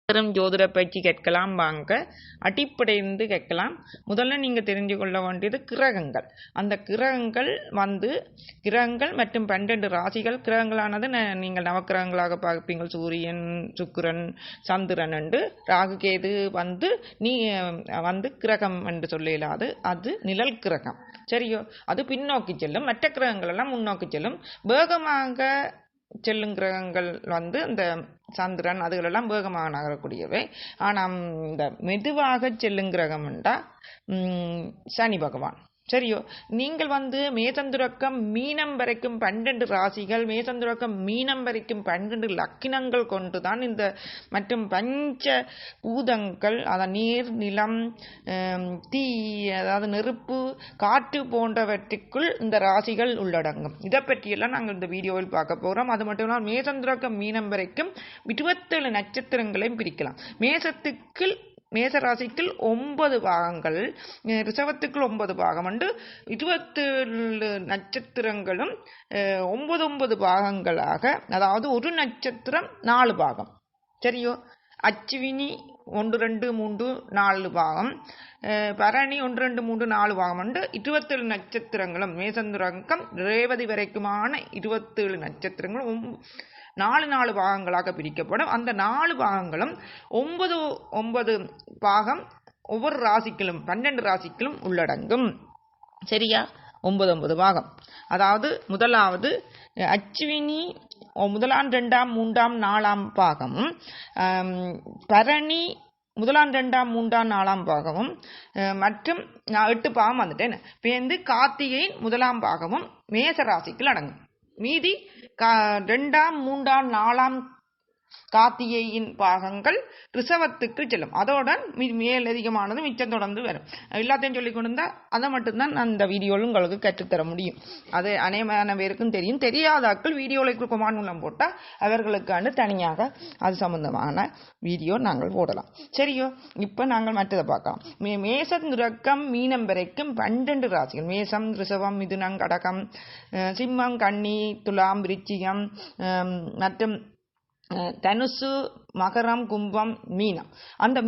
பெரும் ஜோதிட பயிற்சி கேட்கலாம் வாங்க. அடிப்படையிலிருந்து கேட்கலாம். முதல்ல நீங்கள் தெரிஞ்சு கொள்ள வேண்டியது கிரகங்கள். அந்த கிரகங்கள் மற்றும் 12 ராசிகள். கிரகங்களானது நீங்கள் நவக்கிரகங்களாக பார்ப்பீங்கள். சூரியன், சுக்கிரன், சந்திரன் என்று. ராகு கேது வந்து கிரகம் என்று சொல்லலாது. அது நிழல் கிரகம். சரியோ? அது பின்னோக்கி செல்லும். மற்ற கிரகங்கள் எல்லாம் முன்னோக்கி செல்லும். வேகமாக செல்லும் கிரகங்கள் வந்து இந்த சந்திரன் அதுகளெல்லாம் வேகமாக நகரக்கூடியவை. ஆனால் இந்த மெதுவாக செல்லும் கிரகம் என்றா சனி பகவான். சரியோ? நீங்கள் வந்து மேசந்துரக்கம் மீனம் வரைக்கும் 12 ராசிகள், மேசந்துரக்கம் மீனம் வரைக்கும் 12 லக்கினங்கள் கொண்டுதான் இந்த மற்றும் பஞ்ச பூதங்கள், அதாவது நீர், நிலம், தீ, அதாவது நெருப்பு, காற்று போன்றவற்றுக்குள் இந்த ராசிகள் உள்ளடங்கும். இதை பற்றியெல்லாம் நாங்கள் இந்த வீடியோவில் பார்க்க போகிறோம். அது மட்டும் இல்லாமல் மேசந்துரக்கம் மீனம் வரைக்கும் 27 நட்சத்திரங்களையும் பிரிக்கலாம். மேச ராசிக்குள் 9 பாகங்கள், ரிஷபத்துக்குள் 9 பாகம் உண்டு. 27 நட்சத்திரங்களும் 9 பாகங்களாக, அதாவது ஒரு நட்சத்திரம் 4 பாகம். சரியோ? அச்சுவினி 1 2 3 4 பாகம், பரணி 1 2 3 4 பாகம் உண்டு. 27 நட்சத்திரங்களும் மேசந்துரக்கம் ரேவதி வரைக்குமான 27 நட்சத்திரங்களும் 4 பாகங்களாக பிரிக்கப்படும். அந்த 4 பாகங்களும் 9 பாகம் ஒவ்வொரு ராசிக்கிலும் 12 ராசிக்கிலும் உள்ளடங்கும். சரியா? 9 பாகம். அதாவது முதலாவது அச்சுவினி 1, 2, 3, 4 பாகமும், பரணி 1, 2, 3, 4 பாகமும், மற்றும் 8 பாகம் வந்துட்டேன். பேர்ந்து கார்த்திகை 1 பாகமும் மேச ராசிக்குள் அடங்கும். மீதி 2, 3, 4 கார்த்திகையின் பாகங்கள் ரிஷபத்துக்கு செல்லும். அதோட மேலதிகமானது மிச்சம் தொடர்ந்து வரும். எல்லாத்தையும் சொல்லி கொண்டு அதை மட்டும்தான் நான் இந்த வீடியோவில் உங்களுக்கு கற்றுத்தர முடியும். அது அநேகமான பேருக்கும் தெரியும். தெரியாதாக்கள் வீடியோவில் கொமான் மூலம் போட்டால் அவர்களுக்கான தனியாக அது சம்பந்தமான வீடியோ நாங்கள் போடலாம். சரியோ? இப்போ நாங்கள் மற்றதை பார்க்கலாம். மேசம் துரக்கம் மீனம் வரைக்கும் 12 ராசிகள். மேசம், ரிஷபம், மிதுனம், கடகம், சிம்மம், கன்னி, துலாம், விருச்சிகம் மற்றும் தனுசு, மகரம், கும்பம், மீனம். அந்த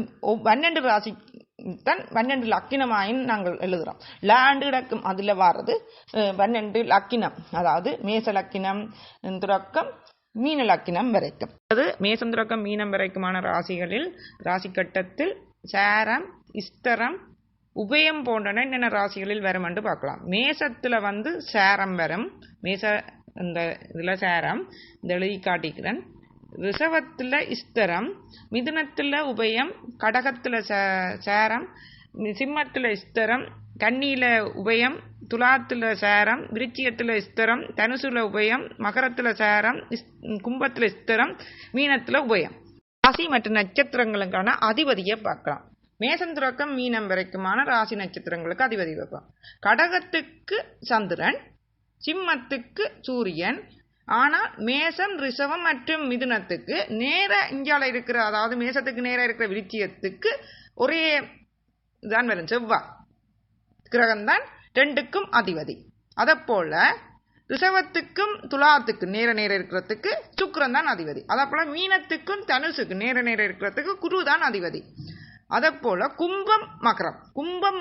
12 ராசி தான் 12 லக்கினமாயின் நாங்கள் எழுதுகிறோம். லேண்டு கிடக்கும் அதில் வாரது 12 லக்கினம். அதாவது மேச லக்கினம் துறக்கம் மீன லக்கினம் வரைக்கும். அது மேசம் துறக்கம் மீனம் வரைக்குமான ராசிகளில் ராசி கட்டத்தில் சேரம், இஸ்தரம், உபயம் போன்றன என்னென்ன ராசிகளில் வரும் என்று பார்க்கலாம். மேசத்தில் வந்து சேரம் வரும். மேச இந்த இதில் சேரம் இந்த எழுதி காட்டிக்கிறேன். ரிஷபத்தில் இஸ்தரம், மிதுனத்தில் உபயம், கடகத்தில் சேரம், சிம்மத்தில் இஸ்தரம், கன்னியில் உபயம், துலாத்தில் சேரம், விருச்சிகத்தில் இஸ்தரம், தனுசுல உபயம், மகரத்தில் சேரம், கும்பத்தில் இஸ்தரம், மீனத்தில் உபயம். ராசி மற்றும் நட்சத்திரங்களுக்கான அதிபதியை பார்க்கலாம். மேசம் துறக்கம் மீனம் வரைக்குமான ராசி நட்சத்திரங்களுக்கு அதிபதி வைப்போம். கடகத்துக்கு சந்திரன், சிம்மத்துக்கு சூரியன். ஆனால் மேசம், ரிஷபம் மற்றும் மிதுனத்துக்கு நேர இஞ்சால இருக்கிற, அதாவது மேசத்துக்கு நேர இருக்கிற விருச்சிகத்துக்கு ஒரே தான் வரும், செவ்வாய் கிரகம்தான் 2க்கும் அதிபதி. அதை போல ரிஷபத்துக்கும் துலாத்துக்கு நேர இருக்கிறதுக்கு சுக்கிரன் தான் அதிபதி. அதை போல மீனத்துக்கும் தனுசுக்கு நேர இருக்கிறதுக்கு குரு தான் அதிபதி. அதை போல கும்பம்,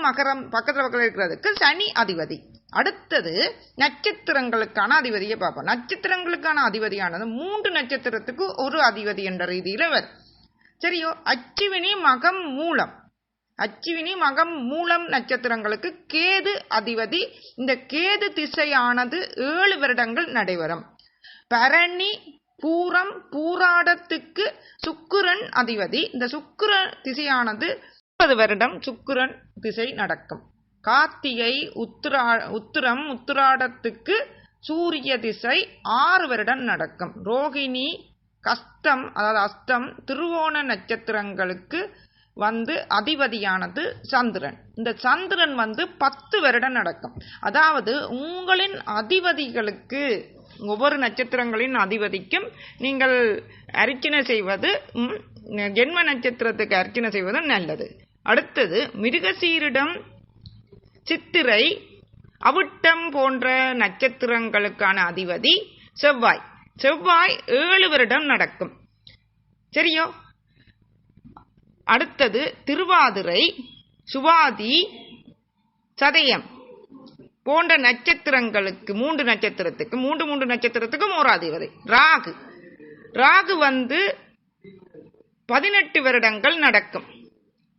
மகரம் பக்கத்தில் இருக்கிறதுக்கு சனி அதிபதி. அடுத்தது நட்சத்திரங்களுக்கான அதிபதியை பார்ப்போம். நட்சத்திரங்களுக்கான அதிபதியானது 3 நட்சத்திரத்துக்கு ஒரு அதிபதி என்ற ரீதியில் வரும். சரியோ? அச்சுவினி, மகம், மூலம் நட்சத்திரங்களுக்கு கேது அதிபதி. இந்த கேது திசையானது 7 வருடங்கள் நடைபெறும். பரணி, பூரம், பூராடத்துக்கு சுக்கிரன் அதிபதி. இந்த சுக்கிர திசையானது 30 வருடம் சுக்கிரன் திசை நடக்கும். கார்த்திகை, உத்திரம், உத்திராடத்துக்கு சூரிய திசை 6 வருடம் நடக்கும். ரோகிணி, கஸ்தம், அதாவது அஸ்தம், திருவோண நட்சத்திரங்களுக்கு வந்து அதிபதியானது சந்திரன். இந்த சந்திரன் வந்து 10 வருடம் நடக்கும். அதாவது உங்களின் அதிபதிகளுக்கு, ஒவ்வொரு நட்சத்திரங்களின் அதிபதிக்கும் நீங்கள் அர்ச்சனை செய்வது, ஜென்ம நட்சத்திரத்துக்கு அர்ச்சனை செய்வது நல்லது. அடுத்தது மிருகசீரிடம், சித்திரை, அவிட்டம் போன்ற நட்சத்திரங்களுக்கான அதிபதி செவ்வாய். 7 வருடம் நடக்கும். சரியோ? அடுத்தது திருவாதிரை, சுவாதி, சதயம் போன்ற நட்சத்திரங்களுக்கு 3 நட்சத்திரத்துக்கு ஓராதிபதி ராகு. ராகு 18 வருடங்கள் நடக்கும்.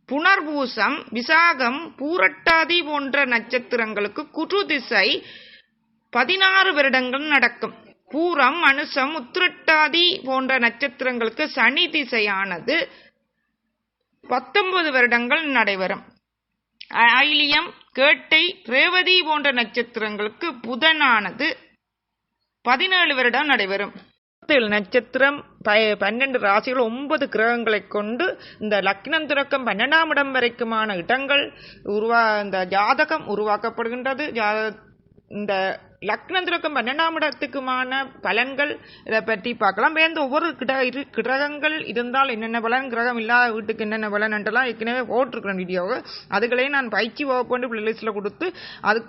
புனர்பூசம், விசாகம், பூரட்டாதி போன்ற நட்சத்திரங்களுக்கு குரு திசை 16 வருடங்கள் நடக்கும். பூரம், அனுசம், உத்திரட்டாதி போன்ற நட்சத்திரங்களுக்கு சனி திசையானது 19 வருடங்கள் நடைபெறும். ஆயிலியம், கேட்டை, ரேவதி போன்ற நட்சத்திரங்களுக்கு புதனானது 17 வருடம் நடைபெறும். நட்சத்திரம் 12 ராசிகள் 9 கிரகங்களை கொண்டு இந்த லக்னம் துறக்கம் 12ஆம் இடம் வரைக்குமான இடங்கள் இந்த ஜாதகம் உருவாக்கப்படுகின்றது. இந்த லக்னம் துறக்கம் 12ஆம் இடத்துக்குமான பலன்கள் இதை பற்றி பார்க்கலாம். வேந்த ஒவ்வொரு கிரகங்கள் இருந்தால் என்னென்ன பலன், கிரகம் இல்லாத வீட்டுக்கு என்னென்ன பலன் என்றெல்லாம் ஏற்கனவே போட்டிருக்கிறேன் வீடியோவை. அதுகளையும் நான் பயிற்சி வகுப்பு பிளேலிஸ்டில் கொடுத்து அது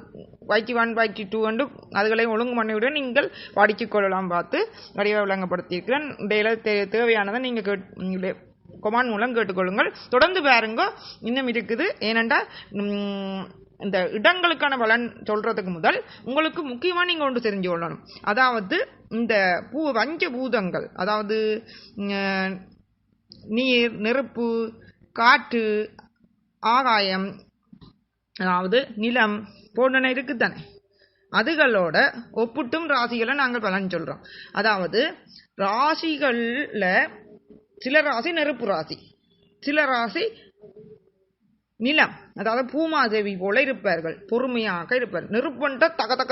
பயிற்சி 1 பயிற்சி 2 என்று அதுகளையும் ஒழுங்கு பண்ணிவிட நீங்கள் படித்து கொள்ளலாம் பார்த்து வடிவாக விளங்கப்படுத்தியிருக்கிறேன். இடையில தேவையானதை நீங்கள் கொமாண்ட் மூலம் கேட்டுக்கொள்ளுங்கள். தொடர்ந்து பாருங்க, இன்னும் இருக்குது. ஏனென்றால் இந்த இடங்களுக்கான பலன் சொல்றதுக்கு முதல் உங்களுக்கு முக்கியமாக நீங்கள் ஒன்று தெரிஞ்சு கொள்ளணும். அதாவது இந்த பஞ்சபூதங்கள், அதாவது நீர், நெருப்பு, காற்று, ஆகாயம், அதாவது நிலம் போன்றன இருக்குதானே, அதுகளோட ஒப்புட்டும் ராசிகளை நாங்கள் பலன் சொல்றோம். அதாவது ராசிகள்ல சில ராசி நெருப்பு ராசி, சில ராசி நிலம், அதாவது பூமாதேவி போல இருப்பார்கள், பொறுமையாக இருப்பார்கள். நெருப்பண்ட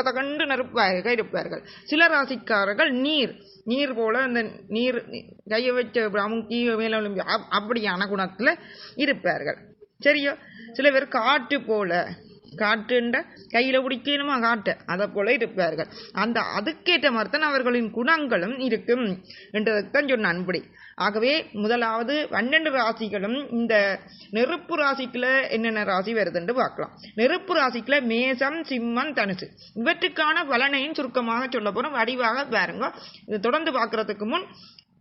தகண்டு நெருப்பாக இருப்பார்கள். சில ராசிக்காரர்கள் நீர் போல அந்த நீர் கைய வச்ச அமுக்கி மேல அப்படியான குணத்துல இருப்பார்கள். சரியோ? சில பேர் காற்று போல, காற்றுன்ற கையில பிடிக்கணுமா காற்று, அதை போல இருப்பார்கள். அதுக்கேற்ற மாதிரி தான் அவர்களின் குணங்களும் இருக்கும் என்றதுதான் சொன்ன அன்படி. ஆகவே முதலாவது 12 ராசிகளும் இந்த நெருப்பு ராசிக்குள்ள என்னென்ன ராசி வருதுன்னு பார்க்கலாம். நெருப்பு ராசிக்குள்ள மேசம், சிம்மம், தனுசு இவற்றுக்கான பலனையும் சுருக்கமாக சொல்ல போறோம். வடிவாக பாருங்க. இது தொடர்ந்து பார்க்கறதுக்கு முன்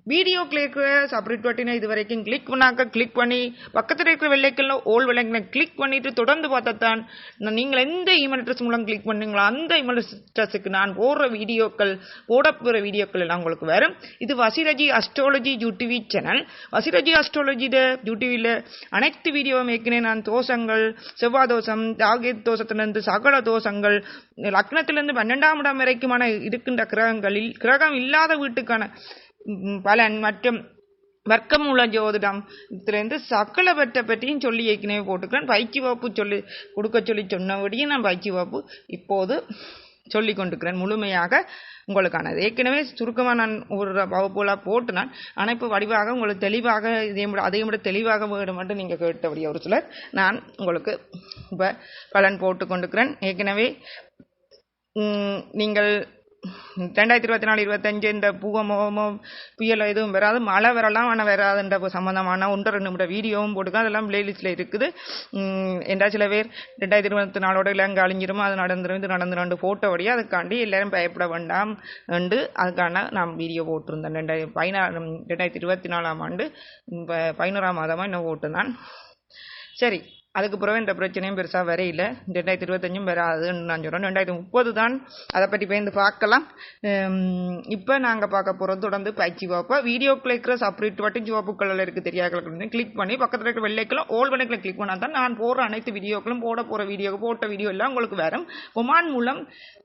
வீடியோ இருக்கிற சப்ரேட் பட்டினை இது வரைக்கும் கிளிக் பண்ணி பக்கத்தில் இருக்கிற வெள்ளைக்கல்ல ஓல் வெள்ளைக்கல்ல கிளிக் பண்ணிட்டு தொடர்ந்து பார்த்தான் நீங்கள் எந்த இமெயில் அட்ரஸ் மூலம் கிளிக் பண்ணீங்களோ அந்த இமெயில் அட்ரஸுக்கு நான் போடுற வீடியோக்கள் எல்லாம் உங்களுக்கு வரும். இது வசிரஜி அஸ்ட்ராலஜி யூடிவி சேனல். வசிரஜி அஸ்ட்ராலஜி யூடிவியில் அனைத்து வீடியோவும் ஏற்கனவே நான் தோஷங்கள், செவ்வாய் தோஷம், ராகு தோஷத்திலிருந்து சகல தோஷங்கள், லக்னத்திலிருந்து 12ஆம் இடம் வரைக்குமான இருக்கின்ற கிரகம் இல்லாத வீட்டுக்கான பலன் மற்றும் வர்க்கமூல ஜோதிடம் இதுலேருந்து சகலவற்றை பற்றியும் சொல்லி ஏற்கனவே போட்டுக்கிறேன். பயிற்சி வகுப்பு கொடுக்க சொன்னபடியும் நான் பயிற்சி வகுப்பு இப்போது சொல்லி கொண்டிருக்கிறேன் முழுமையாக உங்களுக்கானது. ஏற்கனவே சுருக்கமாக நான் ஒரு வகுப்புலாம் போட்டு ஆனால் இப்போ வடிவாக உங்களுக்கு தெளிவாக அதையும் விட தெளிவாக வேணும் மட்டும் நீங்கள் கேட்டபடி ஒரு சிலர் நான் உங்களுக்கு இப்போ பலன் போட்டு கொண்டிருக்கிறேன். ஏற்கனவே நீங்கள் 2024-25 இந்த பூகமோ புயல் எதுவும் வராது, மழை வரலாம் ஆனால் வராதுன்ற சம்பந்தமான 1-2 நிமிட வீடியோவும் போட்டுக்க, அதெல்லாம் பிளேலிஸ்டில் இருக்குது. என்றால் சில பேர் 2024 இலங்கை அழிஞ்சிருமோ அது நடந்துடும் இது நடந்துடும் போட்டோபடியே அதுக்காண்டி எல்லாரும் பயப்பட வேண்டாம் என்று அதுக்கான நான் வீடியோ போட்டிருந்தேன். 2024ஆம் ஆண்டு 11ஆம் மாதமாக இன்னும் போட்டுதான். சரி, அதுக்கு பிறகு இந்த பிரச்சனையும் பெருசாக வரையில. 2025 வராதுன்னு நான் சொல்கிறேன். 2030 தான் அதை பற்றி பேருந்து பார்க்கலாம். இப்போ நாங்கள் பார்க்க போகிறது தொடர்ந்து பயிற்சி வகுப்பு. வீடியோக்குள்ள இருக்கிற செப்பரேட் பட்டன் சிவப்பு கலரில் இருக்குது தெரியாத கிளிக் பண்ணி பக்கத்தில் இருக்கிற வெள்ளைக்கெல்லாம் ஓல் வெள்ளைக்கில் கிளிக் பண்ணால் தான் நான் போடுற அனைத்து வீடியோக்களும் போட்ட வீடியோ எல்லாம் உங்களுக்கு வரும். கொமாண்ட் மூலம்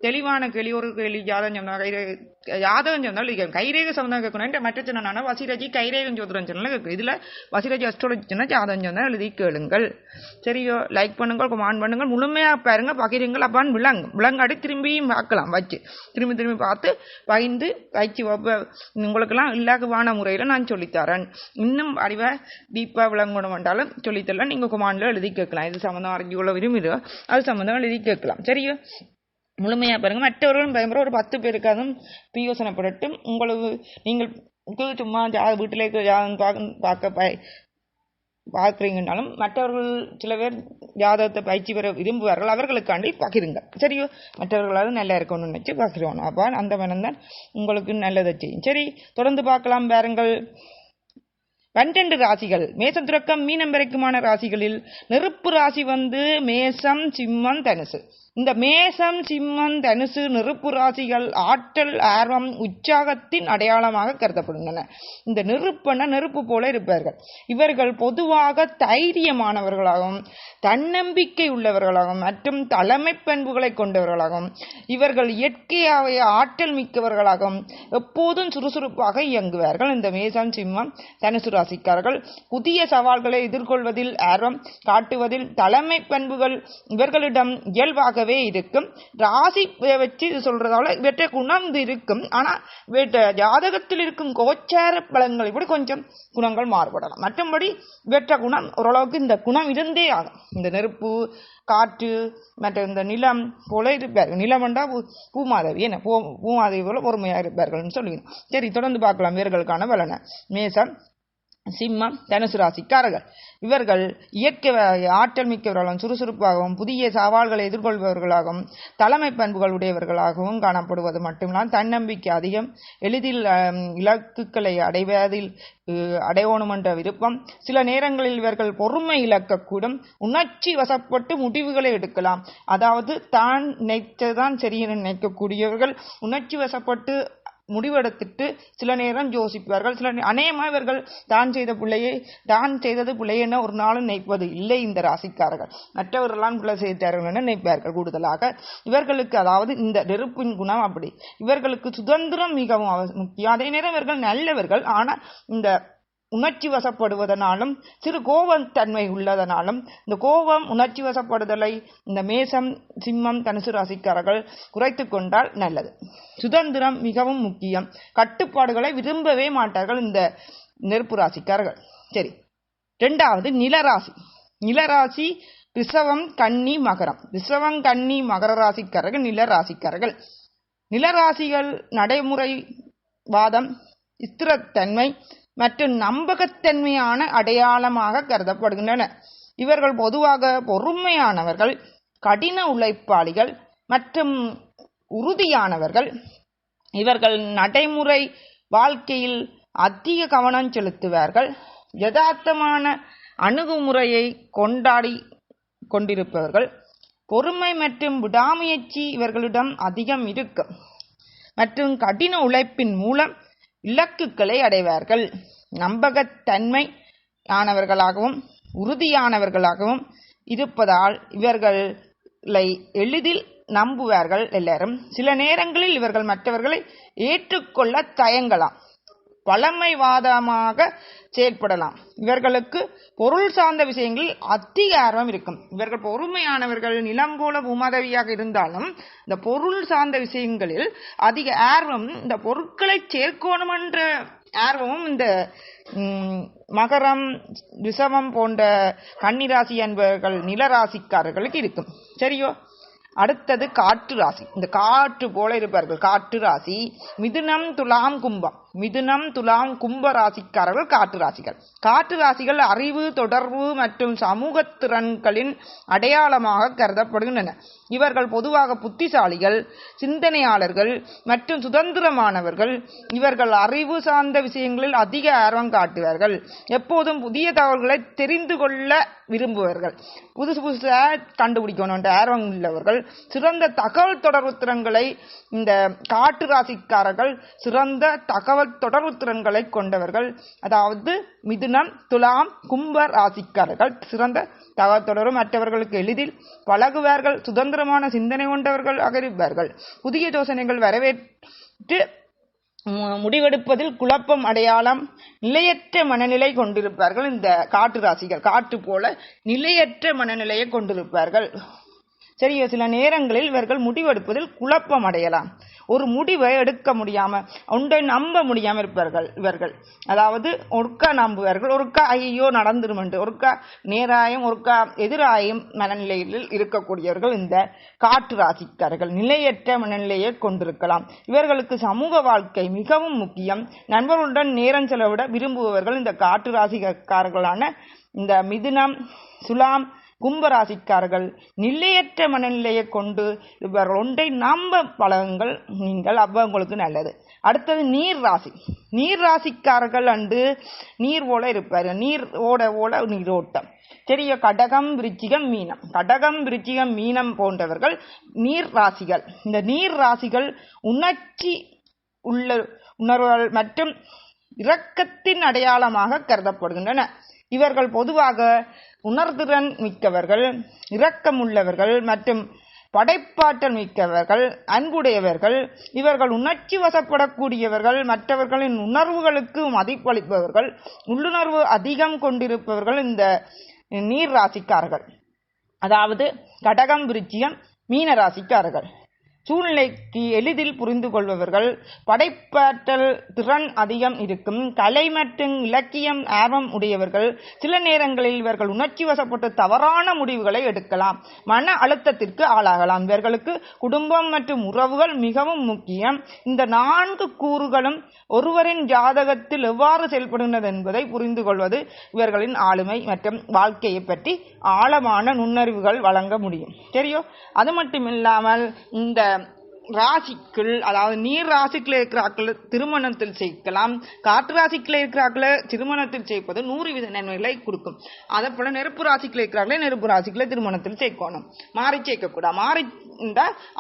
தெளிவான கேள்வி, ஒரு கேள்வி ஜாதகம் சொன்னால் கைரேக சம்பந்தம் கேட்கணும். மற்ற சொன்னா வசிரஜி கைரேகம் சோதரம் சொன்னாலும் கேட்கும். இதில் வசிரஜி அஸ்ட்ராலஜி சொன்னால் ஜாதகம் சொன்னால் எழுதி கேளுங்கள். சரியோ? லைக் பண்ணுங்கள், கமெண்ட் பண்ணுங்கள், முழுமையாக பாருங்க, பகிருங்கள். அப்பான்னு விளங்காடி திரும்பியும் பார்க்கலாம். வச்சு திரும்பி பார்த்து பகிர்ந்து பயிற்சி உங்களுக்கெல்லாம் இலகுவான முறையில் நான் சொல்லித்தரேன். இன்னும் அறிவை டீப்பாக விளங்கணும் என்றாலும் சொல்லித்தரலாம். நீங்கள் கமெண்டில் எழுதி கேட்கலாம். இது சம்மந்தம் அறிஞ்சிக்கொள்ள விரும்புகிறோ அது சம்மந்தம் எழுதி கேட்கலாம். சரியோ? முழுமையாக பாருங்க. மற்றவர்களும் பயன்பட ஒரு 10 பேருக்காதும் பிரயோசனப்படட்டும். உங்களுக்கு நீங்கள் சும்மா வீட்டிலே பார்க்குறீங்கன்னாலும் மற்றவர்கள் சில பேர் ஜாதகத்தை பயிற்சி பெற விரும்புவார்கள், அவர்களுக்காண்டி பகிருங்க. சரியோ? மற்றவர்களாவது நல்லா இருக்கணும்னு நினச்சி பகிருவோம். அப்போ அந்த மனம் தான் உங்களுக்கு நல்லதை செய்யும். சரி, தொடர்ந்து பார்க்கலாம் பாருங்கள். 12 ராசிகள் மேசம் துறக்கம் மீனம் வரைக்குமான ராசிகளில் நெருப்பு ராசி மேசம், சிம்மம், தனுசு. இந்த மேசம், சிம்மம், தனுசு நெருப்பு ராசிகள் ஆற்றல், ஆர்வம், உற்சாகத்தின் அடையாளமாக கருதப்படுகின்றன. இந்த நெருப்பு போல இருப்பார்கள். இவர்கள் பொதுவாக தைரியமானவர்களாகவும் தன்னம்பிக்கை உள்ளவர்களாகவும் மற்றும் தலைமை பண்புகளை கொண்டவர்களாகவும் இவர்கள் இயற்கையாகவே ஆற்றல் மிக்கவர்களாகவும் எப்போதும் சுறுசுறுப்பாக இயங்குவார்கள். இந்த மேசம், சிம்மம், தனுசு ராசிக்காரர்கள் புதிய சவால்களை எதிர்கொள்வதில் ஆர்வம் காட்டுவதில் தலைமை பண்புகள் இவர்களிடம் இயல்பாக இருக்கும். ராசி வச்சு சொல்றதால இவற்றை குணம் இருக்கும். ஆனா ஜாதகத்தில் இருக்கும் கோச்சார பலன்களை விட கொஞ்சம் குணங்கள் மாறுபடலாம். மற்றபடி இவற்ற குணம் ஓரளவுக்கு இந்த குணம் இருந்தே ஆகும். இந்த நெருப்பு, காற்று மற்ற இந்த நிலம் போல இருப்பார்கள். நிலம் என்றா பூமாதவி, என்ன பூமாதவி போல பொறுமையா இருப்பார்கள் சொல்லுவீங்க. சரி, தொடர்ந்து பார்க்கலாம் இவர்களுக்கான பலனை. மேசம், சிம்மம், தனுசு ராசிக்காரர்கள் இவர்கள் இயற்கை ஆற்றல் மிக்கவர்களாகவும் சுறுசுறுப்பாகவும் புதிய சவால்களை எதிர்கொள்பவர்களாகவும் தலைமை பண்புகள் உடையவர்களாகவும் காணப்படுவது மட்டுமில்லாமல் தன்னம்பிக்கை அதிகம், எளிதில் இலக்குகளை அடையணும் என்ற விருப்பம். சில நேரங்களில் இவர்கள் பொறுமை இழக்கக்கூடும், உணர்ச்சி வசப்பட்டு முடிவுகளை எடுக்கலாம். அதாவது தான் நினைத்ததான் சரின்னு நினைக்கக்கூடியவர்கள் உணர்ச்சி வசப்பட்டு முடிவெடுத்துட்டு சில நேரம் யோசிப்பார்கள். அநேகமாக இவர்கள் தான் செய்தது பிள்ளையென ஒரு நாளும் நினைப்பது இல்லை. இந்த ராசிக்காரர்கள் மற்றவர்களாம் பிள்ளை செய்தார்கள் என நினைப்பார்கள். கூடுதலாக இவர்களுக்கு, அதாவது இந்த நெருப்பின் குணம் அப்படி, இவர்களுக்கு சுதந்திரம் மிகவும் முக்கியம். அதே நேரம் இவர்கள் நல்லவர்கள். ஆனால் இந்த உணர்ச்சி வசப்படுவதனாலும் சிறு கோபத்தன்மை உள்ளதனாலும் இந்த கோபம், உணர்ச்சி வசப்படுதலை இந்த மேசம், சிம்மம், தனுசு ராசிக்காரர்கள் குறைத்து கொண்டால் நல்லது. சுதந்திரம் மிகவும் முக்கியம். கட்டுப்பாடுகளை விரும்பவே மாட்டார்கள் இந்த நெருப்பு ராசிக்காரர்கள். சரி, இரண்டாவது நிலராசி. நிலராசி ரிஷவம், கன்னி, மகரம். ரிஷவம், கன்னி, மகர ராசிக்காரர்கள் நிலராசிக்காரர்கள். நிலராசிகள் நடைமுறைவாதம், ஸ்திரத்தன்மை மற்றும் நம்பகத்தன்மையான அடையாளமாக கருதப்படுகின்றன. இவர்கள் பொதுவாக பொறுமையானவர்கள், கடின உழைப்பாளிகள் மற்றும் உறுதியானவர்கள். இவர்கள் நடைமுறை வாழ்க்கையில் அதிக கவனம் செலுத்துவார்கள். யதார்த்தமான அணுகுமுறையை கொண்டிருப்பவர்கள். பொறுமை மற்றும் விடாமுயற்சி இவர்களிடம் அதிகம் இருக்கும் மற்றும் கடின உழைப்பின் மூலம் இலக்குகளை அடைவார்கள். நம்பகத்தன்மை ஆனவர்களாகவும் உறுதியானவர்களாகவும் இருப்பதால் இவர்களை எளிதில் நம்புவார்கள் எல்லாரும். சில நேரங்களில் இவர்கள் மற்றவர்களை ஏற்றுக்கொள்ள தயங்கலாம், பழமைவாதமாக செயல்படலாம். இவர்களுக்கு பொருள் சார்ந்த விஷயங்களில் அதிக ஆர்வம் இருக்கும். இவர்கள் பொறுமையானவர்கள், நிலம் போல பூமாதவியாக இருந்தாலும் இந்த பொருள் சார்ந்த விஷயங்களில் அதிக ஆர்வம், இந்த பொருட்களை சேர்க்கணும் என்ற ஆர்வமும் இந்த மகரம், ரிஷவம் போன்ற கன்னிராசி என்பவர்கள் நிலராசிக்காரர்களுக்கு இருக்கும். சரியோ? அடுத்தது காற்று ராசி. இந்த காற்று போல இருப்பார்கள். காற்று ராசி மிதுனம், துலாம், கும்பம். மிதுனம், துலாம், கும்ப ராசிக்காரர்கள் காற்று ராசிகள். காற்று ராசிகள் அறிவு, தொடர்பு மற்றும் சமூக திறன்களின் அடையாளமாக கருதப்படுகின்றன. இவர்கள் பொதுவாக புத்திசாலிகள், சிந்தனையாளர்கள் மற்றும் சுதந்திரமானவர்கள். இவர்கள் அறிவு சார்ந்த விஷயங்களில் அதிக ஆர்வம் காட்டுவார்கள். எப்போதும் புதிய தகவல்களை தெரிந்து கொள்ள விரும்புவார்கள். புதுசாக கண்டுபிடிக்கணும் என்ற ஆர்வம் உள்ளவர்கள். சிறந்த தகவல் தொடர்பு திறன்களை இந்த காற்று ராசிக்காரர்கள் சிறந்த தகவல் தொடர்பு திறன்களை கொண்டவர்கள். அதாவது மிதுனம், துலாம், கும்ப ராசிக்காரர்கள் சிறந்த தகவல் தொடர்பு, மற்றவர்களுக்கு எளிதில் பழகுவார்கள், சுதந்திரமான சிந்தனை கொண்டவர்களாக இருப்பார்கள். புதிய யோசனைகள் வரவேற்று முடிவெடுப்பதில் குழப்பம் அடையாளம், நிலையற்ற மனநிலை கொண்டிருப்பார்கள். இந்த காற்று ராசிகள் காற்று போல நிலையற்ற மனநிலையை கொண்டிருப்பார்கள். சரியோ? சில நேரங்களில் இவர்கள் முடிவெடுப்பதில் குழப்பம் அடையலாம். ஒரு முடிவை எடுக்க முடியாம, ஒன்றை நம்ப முடியாம இருப்பார்கள் இவர்கள். அதாவது ஒருக்கா நம்புவார்கள், ஒருக்கா ஐயோ நடந்துரும் என்று, ஒருக்கா நேராயம், ஒருக்கா எதிராயம் மனநிலையில் இருக்கக்கூடியவர்கள் இந்த காற்று ராசிக்காரர்கள். நிலையற்ற மனநிலையை கொண்டிருக்கலாம். இவர்களுக்கு சமூக வாழ்க்கை மிகவும் முக்கியம். நண்பர்களுடன் நேரம் செலவிட விரும்புபவர்கள் இந்த காற்று ராசிக்காரர்களான இந்த மிதுனம், துலாம், கும்பராசிக்காரர்கள். நிலையற்ற மனநிலையை கொண்டு இவர்கள் ஒன்றை நம்ப பழகுங்கள் நீங்கள், அப்ப உங்களுக்கு நல்லது. அடுத்தது நீர் ராசி. நீர் ராசிக்காரர்கள் அண்டு நீர் போல இருப்பாரு, நீர் ஓட நீரோட்டம். சரிய கடகம் விருச்சிகம் மீனம். கடகம் விருச்சிகம் மீனம் போன்றவர்கள் நீர் ராசிகள். இந்த நீர் ராசிகள் உணர்ச்சி உள்ள உணர்வுகள் மற்றும் இரக்கத்தின் அடையாளமாக கருதப்படுகின்றன. இவர்கள் பொதுவாக உணர்திறன் மிக்கவர்கள், இரக்கமுள்ளவர்கள் மற்றும் படைப்பாற்றல் மிக்கவர்கள், அன்புடையவர்கள். இவர்கள் உணர்ச்சி வசப்படக்கூடியவர்கள், மற்றவர்களின் உணர்வுகளுக்கு மதிப்பளிப்பவர்கள், உள்ளுணர்வு அதிகம் கொண்டிருப்பவர்கள் இந்த நீர் ராசிக்காரர்கள். அதாவது கடகம் விருச்சிகம் மீன ராசிக்காரர்கள். சூழ்நிலைக்கு எளிதில் புரிந்து கொள்பவர்கள், படைப்பாற்றல் திறன் அதிகம் இருக்கும், கலை மற்றும் இலக்கியம் ஆர்வம் உடையவர்கள். சில நேரங்களில் இவர்கள் உணர்ச்சி வசப்பட்டு தவறான முடிவுகளை எடுக்கலாம், மன அழுத்தத்திற்கு ஆளாகலாம். இவர்களுக்கு குடும்பம் மற்றும் உறவுகள் மிகவும் முக்கியம். இந்த 4 கூறுகளும் ஒருவரின் ஜாதகத்தில் எவ்வாறு செயல்படுகிறது என்பதை புரிந்து கொள்வது இவர்களின் ஆளுமை மற்றும் வாழ்க்கையை பற்றி ஆழமான நுண்ணறிவுகள் வழங்க முடியும். சரியோ? அது மட்டுமில்லாமல் இந்த ராசிக்குள், அதாவது நீர் ராசிக்குள்ள இருக்கிறாக்கள் திருமணத்தில் சேர்க்கலாம், காற்று ராசிக்குள்ள இருக்கிறாக்களை திருமணத்தில் சேர்ப்பது 100% நன்மைகளை கொடுக்கும். அதே போல நெருப்பு ராசிக்குள்ள இருக்கிறார்களே நெருப்பு ராசிக்குள்ள திருமணத்தில் சேர்க்கணும், மாறி சேர்க்கக்கூடாது. மாறி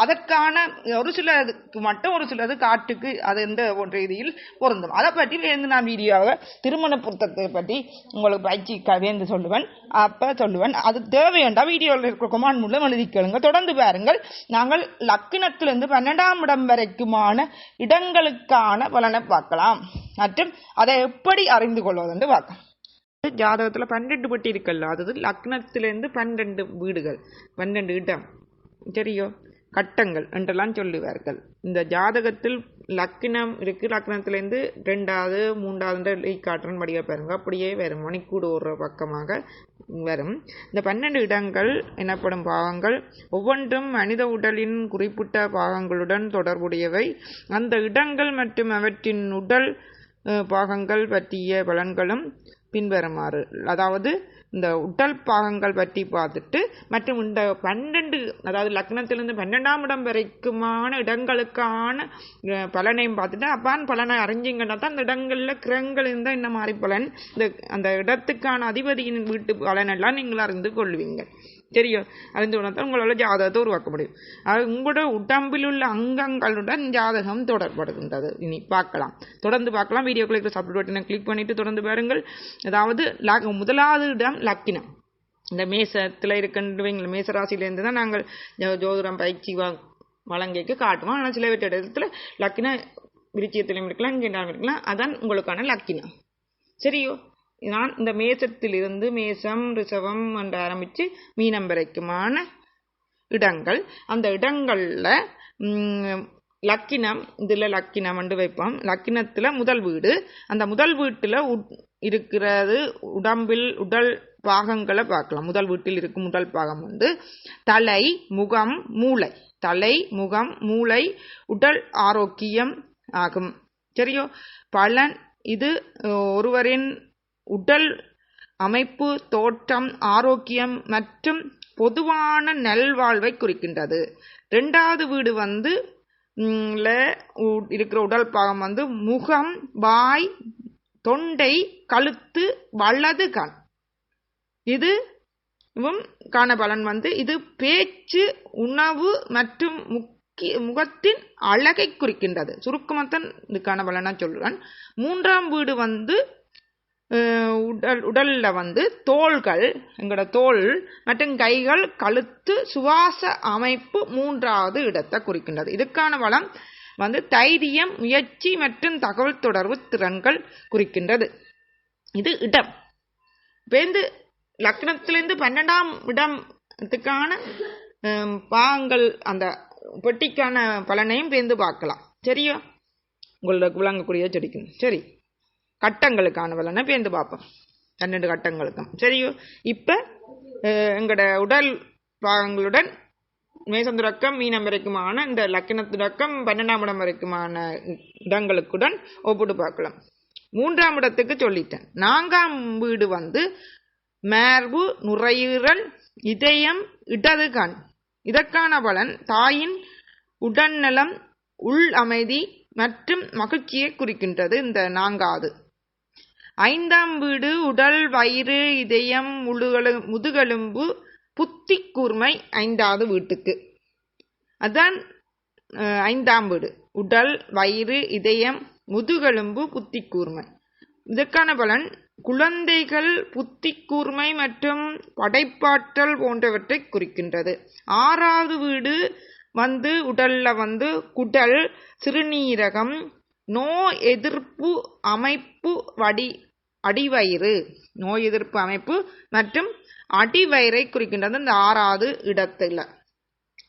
அதற்கான ஒரு சிலருக்கு மட்டும், ஒரு சிலது காட்டுக்கு அது எந்த ஒரு ரீதியில் பொருந்தும். அதை பற்றி வேந்து நான் வீடியோவை திருமண பொருத்தத்தை பற்றி உங்களுக்கு பயிற்சி வேந்து சொல்லுவேன். அப்ப சொல்லுவேன், அது தேவையண்டா வீடியோவில் இருக்கிற கொமாண்ட் மூலம் எழுதி கேளுங்க. தொடர்ந்து பாருங்கள். நாங்கள் லக்கினத்திலிருந்து 12ஆம் இடம் வரைக்குமான இடங்களுக்கான பலனை பார்க்கலாம் மற்றும் அதை எப்படி அறிந்து கொள்வது என்று பார்க்கலாம். ஜாதகத்துல 12 பட்டி இருக்கல்ல, அது லக்னத்திலிருந்து 12 வீடுகள், 12 இடம், சரியோ, கட்டங்கள் என்றெல்லாம் சொல்லுவார்கள். இந்த ஜாதகத்தில் லக்னம் இருக்கு, லக்னத்திலிருந்து 2வது 3வது காட்டுறன் படியா பாருங்க, அப்படியே வரும், மணிக்கூடு ஓடுற பக்கமாக வரும். இந்த 12 இடங்கள் எனப்படும் பாகங்கள் ஒவ்வொன்றும் மனித உடலின் குறிப்பிட்ட பாகங்களுடன் தொடர்புடையவை. அந்த இடங்கள் மற்றும் அவற்றின் உடல் பாகங்கள் பற்றிய பலன்களும் பின்வருமாறு. அதாவது இந்த உடல் பாகங்கள் பற்றி பார்த்துட்டு மற்றும் இந்த 12, அதாவது லக்னத்திலிருந்து 12ஆம் இடம் வரைக்குமான இடங்களுக்கான பலனையும் பார்த்துட்டு அப்பான் பலனை அறிஞ்சிங்கன்னா தான் அந்த இடங்கள்ல கிரகங்கள் இருந்தால் இந்த மாதிரி பலன், அந்த இடத்துக்கான அதிபதியின் வீட்டு பலன் எல்லாம் நீங்கள் அறிந்து கொள்வீங்க. சரியோ? அறிந்து கொண்டால் உங்களால் ஜாதகத்தை உருவாக்க முடியும். அது உங்களோட உடம்பில் உள்ள அங்கங்களுடன் ஜாதகம் தொடர்படுகின்றது. இனி பார்க்கலாம், தொடர்ந்து பார்க்கலாம். வீடியோக்குள்ள இருக்கிற சப்ஸ்கிரைப் பட்டனை கிளிக் பண்ணிட்டு தொடர்ந்து பாருங்கள். அதாவது முதலாவது இடம் லக்கினம். இந்த மேசத்தில் இருக்கின்றவங்க, மேசராசியிலேருந்து தான் நாங்கள் ஜோதிடம் பயிற்சி வழங்கிக்கு காட்டுவோம். ஆனால் சில இடத்துல லக்கின விருச்சியத்திலும் இருக்கலாம், இங்கே இருக்கலாம். அதான் உங்களுக்கான லக்கினம். சரியோ? நான் இந்த மேசத்திலிருந்து மேசம் ரிஷபம் என்று ஆரம்பித்து மீனம் வரைக்குமான இடங்கள், அந்த இடங்கள்ல லக்கினம், இதுல லக்கினம் என்று வைப்போம். லக்கினத்துல முதல் வீடு, அந்த முதல் வீட்டுல இருக்கிறது உடம்பில் உடல் பாகங்களை பார்க்கலாம். முதல் வீட்டில் இருக்கும் முதல் பாகம் வந்து தலை, முகம், மூளை. தலை, முகம், மூளை உடல் ஆரோக்கியம் ஆகும். சரியோ? பலன், இது ஒருவரின் உடல் அமைப்பு, தோற்றம், ஆரோக்கியம் மற்றும் பொதுவான நல்வாழ்வை குறிக்கின்றது. 2வது வீடு வந்து இருக்கிற உடல் பாகம் வந்து முகம், வாய், தொண்டை, கழுத்து, வலது கண். இது காண பலன் வந்து இது பேச்சு, உணவு மற்றும் முகத்தின் அழகை குறிக்கின்றது. சுருக்கமாத்தான் இதுக்கான பலனா சொல்றேன். 3ஆம் வீடு வந்து உடல்ல வந்து தோள்கள், எங்களோட தோல் மற்றும் கைகள், கழுத்து, சுவாச அமைப்பு 3வது இடத்தை குறிக்கின்றது. இதுக்கான பலம் வந்து தைரியம், முயற்சி மற்றும் தகவல் தொடர்பு திறன்கள் குறிக்கின்றது. இது இடம். பேந்து லக்னத்திலிருந்து 12ஆம் இடத்துக்கான பாகங்கள், அந்த பெட்டிக்கான பலனையும் பேந்து பார்க்கலாம். சரியா? உங்களுக்கு விளங்கக்கூடிய செடிக்கும். சரி, கட்டங்களுக்கான பலனை பேந்து பார்ப்போம், 12 கட்டங்களுக்கும். சரியோ? இப்ப எங்களோட உடல் பாகங்களுடன் மேசம் தொடக்கம் மீனம் வரைக்குமான இந்த லக்கின தொடக்கம் 12ஆம் இடம் வரைக்குமான இடங்களுக்குடன் ஒப்பிட்டு பார்க்கலாம். 3ஆம் இடத்துக்கு சொல்லிட்டேன். 4ஆம் வீடு வந்து மார்பு, நுரையீரல், இதயம், இடது கண். இதற்கான பலன் தாயின் உடல்நலம், உள் அமைதி மற்றும் மகிழ்ச்சியை குறிக்கின்றது இந்த 4வது. 5ஆம் வீடு உடல், வயிறு, இதயம், முதுகெலும்பு, புத்தி கூர்மை 5வது வீட்டுக்கு. அதான் 5ஆம் வீடு, உடல், வயிறு, இதயம், முதுகெலும்பு, புத்தி கூர்மை. இதற்கான பலன் குழந்தைகள், புத்தி கூர்மை மற்றும் படைப்பாற்றல் போன்றவற்றை குறிக்கின்றது. 6வது வீடு உடல்ல குடல், சிறுநீரகம், நோய் எதிர்ப்பு அமைப்பு, அடிவயிறு, நோய் எதிர்ப்பு அமைப்பு மற்றும் அடிவயிறை குறிக்கின்றது. இந்த 6வது இடத்துல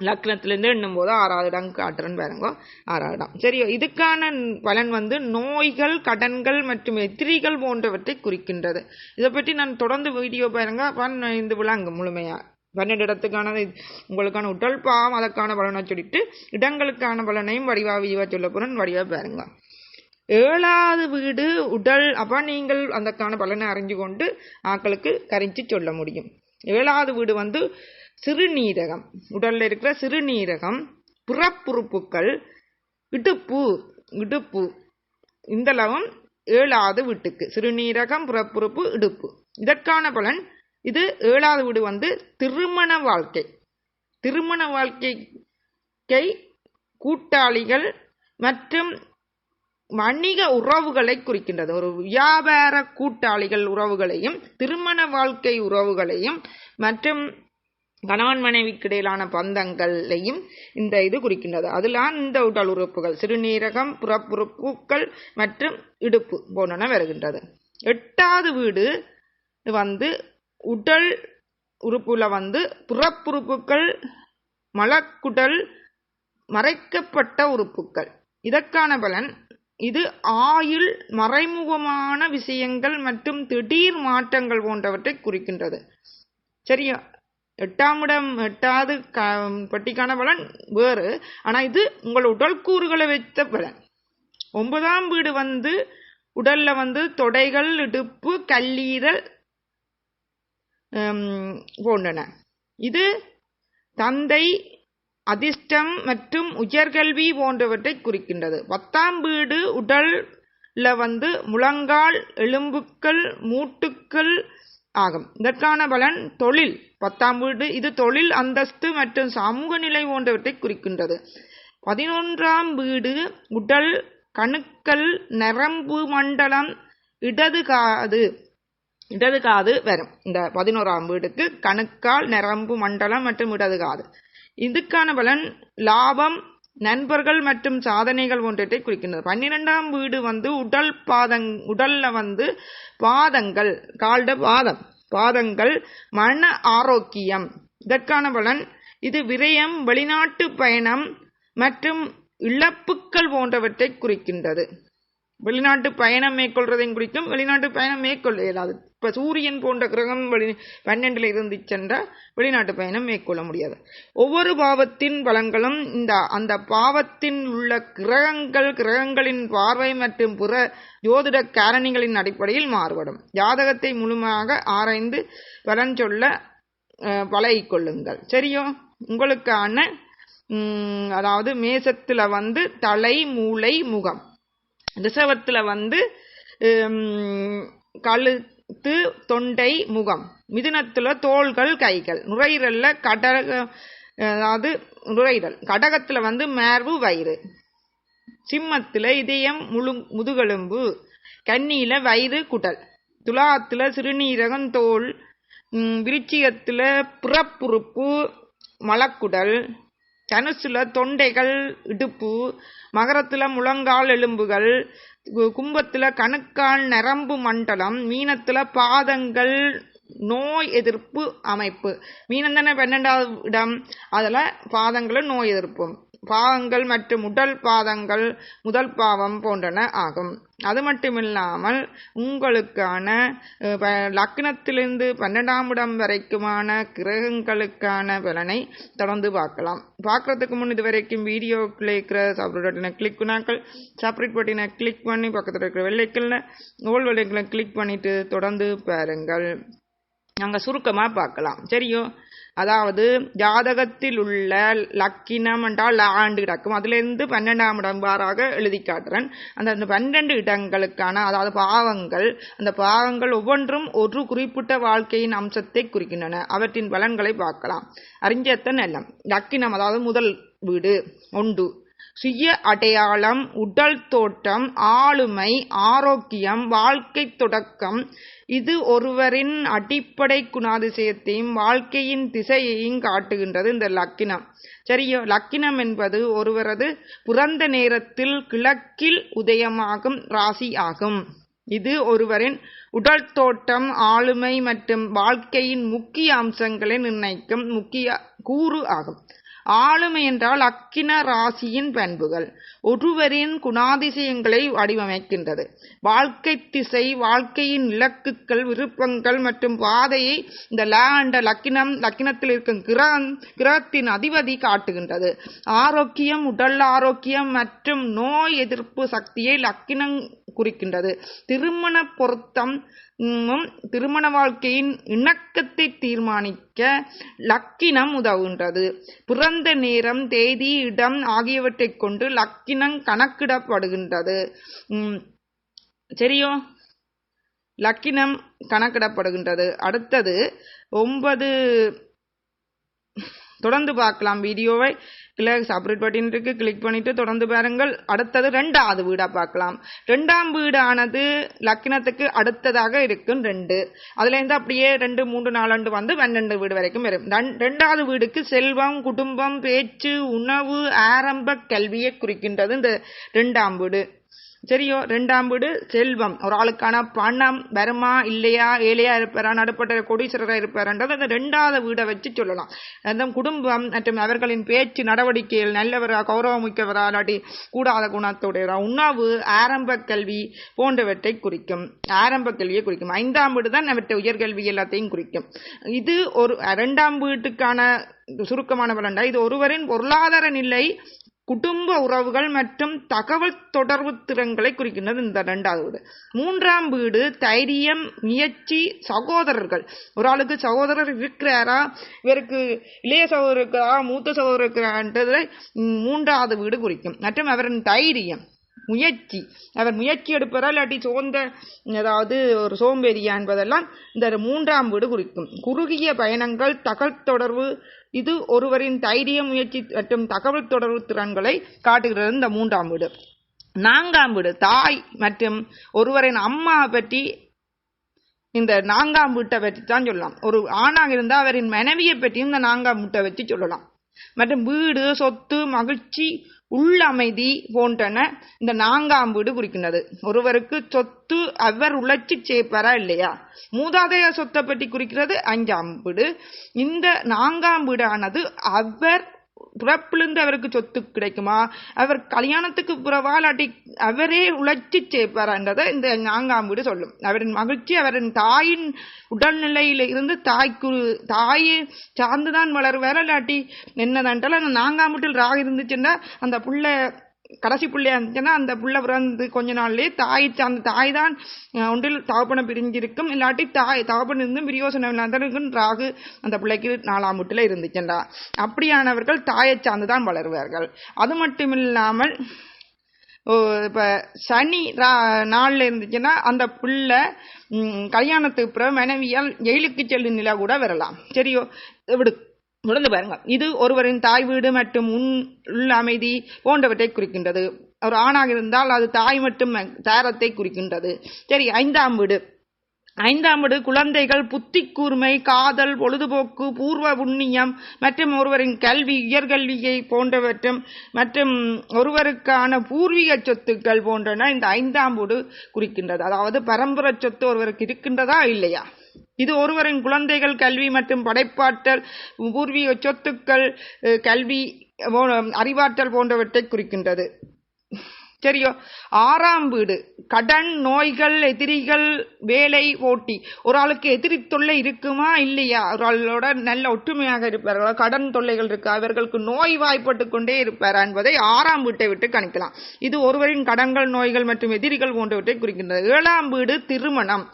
லக்னத்திலிருந்து எண்ணும் போது 6வது இடம் காட்டுறன்னு பாருங்க, 6வது இடம். சரியோ, இதுக்கான பலன் நோய்கள், கடன்கள் மற்றும் எதிரிகள் போன்றவற்றை குறிக்கின்றது. இதை பற்றி நான் தொடர்ந்து வீடியோ பாருங்க, இந்த விழாங்க முழுமையா 12 இடத்துக்கான உங்களுக்கான உடல் பாவம் அதற்கான பலனை சொல்லிட்டு இடங்களுக்கான பலனையும் வடிவா சொல்ல போறேன், வடிவா பாருங்க. 7வது வீடு உடல். அப்ப நீங்கள் அதற்கான பலனை அறிஞ்சு கொண்டு ஆக்களுக்கு கரிஞ்சு சொல்ல முடியும். 7வது வீடு சிறுநீரகம், உடல்ல இருக்கிற சிறுநீரகம், புறப்புறுப்புகள், இடுப்பு இந்த லவம் 7வது வீட்டுக்கு. சிறுநீரகம், புறப்புறுப்பு, இடுப்பு. இதற்கான பலன் இது 7வது வீடு திருமண வாழ்க்கை, திருமண வாழ்க்கை, கூட்டாளிகள் மற்றும் வணிக உறவுகளை குறிக்கின்றது. ஒரு வியாபார கூட்டாளிகள் உறவுகளையும், திருமண வாழ்க்கை உறவுகளையும் மற்றும் கணவன் மனைவிக்கு இடையிலான பந்தங்களையும் இந்த இது குறிக்கின்றது. அதெல்லாம் இந்த உடல் உறுப்புகள் சிறுநீரகம், புறப்புறுப்புகள் மற்றும் இடுப்பு போன்றன வருகின்றது. 8வது வீடு உடல் உறுப்புல புறப்புறுப்புகள், மலக்குடல், மறைக்கப்பட்ட உறுப்புகள். இதற்கான பலன் இது ஆயுள், மறைமுகமான விஷயங்கள் மற்றும் திடீர் மாற்றங்கள் போன்றவற்றை குறிக்கின்றது. சரியா, 8வது பட்டிக்கான பலன் வேறு, ஆனா இது உங்கள் உடல் கூறுகளை வைத்த பலன். 9ஆம் வீடு உடல்ல தொடைகள், இடுப்பு, கல்லீரல் போன்றன. இது தந்தை, அதிர்ஷ்டம் மற்றும் உயர்கல்வி போன்றவற்றை குறிக்கின்றது. 10ஆம் வீடு உடல்ல முழங்கால், எலும்புக்கள், மூட்டுக்கள் ஆகும். இதற்கான பலன் தொழில். 10ஆம் வீடு இது தொழில், அந்தஸ்து மற்றும் சமூக நிலை போன்றவற்றை குறிக்கின்றது. 11ஆம் வீடு உடல், கணுக்கள், நரம்பு மண்டலம், இடது காது வரும். இந்த 11ஆம் வீடுக்கு கணுக்கால், நரம்பு மண்டலம் மற்றும் இடது காது. இதுக்கான பலன் லாபம், நண்பர்கள் மற்றும் சாதனைகள் போன்றவற்றை குறிக்கின்றது. 12ஆம் வீடு உடல்ல பாதங்கள், கால்ட பாதங்கள், மன ஆரோக்கியம். இதற்கான பலன் இது விரயம், வெளிநாட்டு பயணம் மற்றும் இழப்புக்கள் போன்றவற்றை குறிக்கின்றது. வெளிநாட்டு பயணம் மேற்கொள்றதையும் குறிக்கும், வெளிநாட்டு பயணம் மேற்கொள்ள இயலாது. இப்ப சூரியன் போன்ற கிரகம் 12ல் இருந்து சென்றால் வெளிநாட்டு பயணம் மேற்கொள்ள முடியாது. ஒவ்வொரு பாவத்தின் பலன்களும் அந்த பாவத்தின் உள்ள கிரகங்களின் பார்வை மற்றும் புற ஜோதிட காரணிகளின் அடிப்படையில் மாறுபடும். ஜாதகத்தை முழுமையாக ஆராய்ந்து பலன் சொல்ல பழகிக்கொள்ளுங்கள். சரியோ, உங்களுக்கான அதாவது மேசத்துல தலை, மூளை, முகம், ரிஷபத்துல கழுத்து, தொண்டை, முகம், மிதுனத்துல தோள்கள், கைகள், நுரையீரல்ல அதாவது நுரையீரல், கடகத்துல மார்பு, வயிறு, சிம்மத்துல இதயம், முதுகெலும்பு, கன்னியில வயிறு, குடல், துலாத்துல சிறுநீரகம், தோல், விருச்சிகத்துல புறப்புறுப்பு, மலக்குடல், தனுசுல தொண்டைகள், இடுப்பு, மகரத்துல முழங்கால், எலும்புகள், கும்பத்துல கணுக்கால், நரம்பு மண்டலம், மீனத்துல பாதங்கள், நோய் எதிர்ப்பு அமைப்பு. மீனம் தானே 12வது இடம், அதுல பாதங்களும் நோய் எதிர்ப்பும், பாவங்கள் மற்றும் உடல் பாதங்கள் முதல் பாவம் போன்றன ஆகும். அது மட்டுமில்லாமல் உங்களுக்கான லக்னத்திலிருந்து 12ஆம் இடம் வரைக்குமான கிரகங்களுக்கான பலனை தொடர்ந்து பார்க்கலாம். பார்க்கறதுக்கு முன் இதுவரைக்கும் வீடியோக்குள்ள இருக்கிற சப்ஸ்கிரைப் பட்டனை கிளிக் பண்ணாக்கள் சப்ஸ்கிரைப் பட்டனை கிளிக் பண்ணி பக்கத்தில் இருக்கிற வெள்ளைக்கல்ல ஓல் வெள்ளைக்கல்ல கிளிக் பண்ணிட்டு தொடர்ந்து பாருங்கள். நாங்கள் சுருக்கமாக பார்க்கலாம். சரியோ? அதாவது ஜாதகத்தில் உள்ள லக்கினம் என்றால் ஆண்டு கிடக்கும். அதிலிருந்து 12ஆம் இடம் வாராக எழுதி காட்டுறேன். அந்த 12 இடங்களுக்கான அதாவது பாவங்கள், அந்த பாவங்கள் ஒவ்வொன்றும் ஒரு குறிப்பிட்ட வாழ்க்கையின் அம்சத்தை குறிக்கின்றன. அவற்றின் பலன்களை பார்க்கலாம். அறிஞ்சத்தன் எல்லாம் லக்கினம் அதாவது முதல் வீடு 1 சுய அடையாளம், உடல் தோற்றம், ஆளுமை, ஆரோக்கியம், வாழ்க்கை தொடக்கம். இது ஒருவரின் அடிப்படை குணாதிசயத்தையும் வாழ்க்கையின் திசையையும் காட்டுகின்றது இந்த லக்கினம். சரியோ? லக்கினம் என்பது ஒருவரது பிறந்த நேரத்தில் கிழக்கில் உதயமாகும் ராசி ஆகும். இது ஒருவரின் உடல் தோற்றம், ஆளுமை மற்றும் வாழ்க்கையின் முக்கிய அம்சங்களை நிர்ணயிக்கும் முக்கிய கூறு ஆகும். ஆளுமை என்றால் லக்கின ராசியின் பண்புகள் ஒருவரின் குணாதிசயங்களை வடிவமைக்கின்றது. வாழ்க்கை திசை, வாழ்க்கையின் இலக்குகள், விருப்பங்கள் மற்றும் பாதையை இந்த என்ற லக்கினத்தில் இருக்கும் கிரகத்தின் அதிபதி காட்டுகின்றது. ஆரோக்கியம், உடல் ஆரோக்கியம் மற்றும் நோய் எதிர்ப்பு சக்தியை லக்கினம் குறிக்கின்றது. திருமண பொருத்தம், திருமண வாழ்க்கையின் இணக்கத்தை தீர்மானிக்க லக்கினம் உதவுகின்றது. பிறந்த நேரம், தேதி, இடம் ஆகியவற்றை கொண்டு லக்கினம் கணக்கிடப்படுகின்றது. சரியோ? லக்கினம் கணக்கிடப்படுகின்றது. அடுத்தது 9 தொடர்ந்து பார்க்கலாம். வீடியோவை சப்ரேட் பட்டன் இருக்கு, கிளிக் பண்ணிட்டு தொடர்ந்து பாருங்கள். அடுத்தது 2வது வீடா பார்க்கலாம். 2ஆம் வீடானது லக்கினத்துக்கு அடுத்ததாக இருக்கும் 2. அதுல இருந்து அப்படியே 2, 3, 4 வந்து 12 வீடு வரைக்கும் வரும். 2வது வீடுக்கு செல்வம், குடும்பம், பேச்சு, உணவு, ஆரம்ப கல்வியை குறிக்கின்றது இந்த 2ஆம் வீடு. சரியோ? 2ஆம் வீடு செல்வம், ஒரு ஆளுக்கான பணம் வருமா இல்லையா, ஏழையா இருப்பாரா, நடுப்பட்ட கோடீஸ்வரரா இருப்பாருன்றது அந்த 2வது வீடை வச்சு சொல்லலாம். அந்த குடும்பம் மற்றும் அவர்களின் பேச்சு நடவடிக்கைகள் நல்லவரா, கௌரவமிக்கவரா, இல்லாட்டி கூடாத குணத்தோடையவரா, உணவு, ஆரம்ப கல்வி போன்றவற்றை குறிக்கும். ஆரம்ப கல்வியை குறிக்கும். 5ஆம் வீடு தான் அவற்றை உயர்கல்வி எல்லாத்தையும் குறிக்கும். இது ஒரு 2ஆம் வீட்டுக்கான சுருக்கமான பலன்டா. இது ஒருவரின் பொருளாதார நிலை, குடும்ப உறவுகள் மற்றும் தகவல் தொடர்பு திறன்களை குறிக்கின்றது இந்த 2வது வீடு. 3ஆம் வீடு தைரியம், முயற்சி, சகோதரர்கள். ஒரு ஆளுக்கு சகோதரர் இருக்கிறாரா, இவருக்கு இளைய சகோதரர் இருக்கிறா, மூத்த சகோதரர் இருக்கிறான்றதை 3வது வீடு குறிக்கும். மற்றும் அவரின் தைரியம், முயற்சி, அவர் முயற்சி எடுப்பாரா இல்லாட்டி ஏதாவது ஒரு சோம்பேறியா என்பதெல்லாம் இந்த 3ஆம் வீடு குறிக்கும். குறுகிய பயணங்கள், தகவல் தொடர்பு, இது ஒருவரின் தைரியம், முயற்சி மற்றும் தகவல் தொடர்பு திறன்களை காட்டுகிறது இந்த 3ஆம் வீடு. 4ஆம் வீடு தாய் மற்றும் ஒருவரின் அம்மா பற்றி இந்த 4ஆம் வீட்டை பற்றி தான் சொல்லலாம். ஒரு ஆணாக இருந்தால் அவரின் மனைவியை பற்றியும் இந்த 4ஆம் வீட்டை வச்சு சொல்லலாம். மற்றும் வீடு, சொத்து, மகிழ்ச்சி, உள்ளமைதி போன்றன இந்த 4ஆம் வீடு குறிக்கின்றது. ஒருவருக்கு சொத்து அவர் உழைச்சி சேர்ப்பாரா இல்லையா. மூதாதைய சொத்தை பற்றி குறிக்கிறது 5ஆம் வீடு. இந்த 4ஆம் வீடானது அவர் பிறப்பிலிருந்து அவருக்கு சொத்து கிடைக்குமா, அவர் கல்யாணத்துக்கு பிறவாலாட்டி அவரே உழைச்சி சேர்ப்பாரான்றதை இந்த 4ஆம் வீடு சொல்லும். அவரின் மகிழ்ச்சி, அவரின் தாயின் உடல்நிலையில இருந்து தாயை சார்ந்துதான் வளருவார். இல்லாட்டி என்னதான்ட்டாலும் அந்த 4ஆம் வீட்டில் ராகு இருந்துச்சுன்னா அந்த புள்ள கடைசி பிள்ளையா இருந்துச்சுன்னா அந்த புள்ள பிறந்து கொஞ்ச நாள்லயே அந்த தாய் தான் ஒன்றில் தகப்பனை பிரிஞ்சிருக்கும். இல்லாட்டி தகப்பன் இருந்தும் பிரியோசனம் இல்லாதவர்கள் ராகு அந்த பிள்ளைக்கு 4ஆம் வீட்டுல இருந்துச்சுண்டா. அப்படியானவர்கள் தாயை சார்ந்துதான் வளருவார்கள். அது மட்டும் இல்லாமல் இப்ப சனி நாள்ல இருந்துச்சுன்னா அந்த பிள்ளை கல்யாணத்துக்கு பிறகு மனைவியால் ஜெயிலுக்கு செல்லும் நிலை கூட வரலாம். சரியோ? விழுந்து பாருங்க. இது ஒருவரின் தாய் வீடு மற்றும் உள்ள அமைதி போன்றவற்றை குறிக்கின்றது. ஒரு ஆணாக இருந்தால் அது தாய் மற்றும் தாரத்தை குறிக்கின்றது. சரி, 5ஆம் வீடு. 5ஆம் வீடு குழந்தைகள், புத்தி கூர்மை, காதல், பொழுதுபோக்கு, பூர்வ புண்ணியம் மற்றும் ஒருவரின் கல்வி, உயர்கல்வியை போன்றவற்றும் மற்றும் ஒருவருக்கான பூர்வீக சொத்துக்கள் போன்றன இந்த 5ஆம் வீடு குறிக்கின்றது. அதாவது பரம்பரை சொத்து ஒருவருக்கு இருக்கின்றதா இல்லையா. இது ஒருவரின் குழந்தைகள், கல்வி மற்றும் படைப்பாற்றல், பூர்வீக சொத்துக்கள், கல்வி, அறிவாற்றல் போன்றவற்றை குறிக்கின்றது. சரியோ? 6ஆம் வீடு கடன், நோய்கள், எதிரிகள், வேலை, போட்டி. ஒரு ஆளுக்கு எதிரி தொல்லை இருக்குமா இல்லையா, ஒரு ஆளோட நல்ல ஒற்றுமையாக இருப்பார்களா, கடன் தொல்லைகள் இருக்கு, அவர்களுக்கு நோய் வாய்ப்பட்டு கொண்டே இருப்பாரா என்பதை 6ஆம் வீட்டை விட்டு கணிக்கலாம். இது ஒருவரின் கடன்கள், நோய்கள் மற்றும் எதிரிகள் போன்றவற்றை குறிக்கின்றது. 7ஆம் வீடு திருமணம்.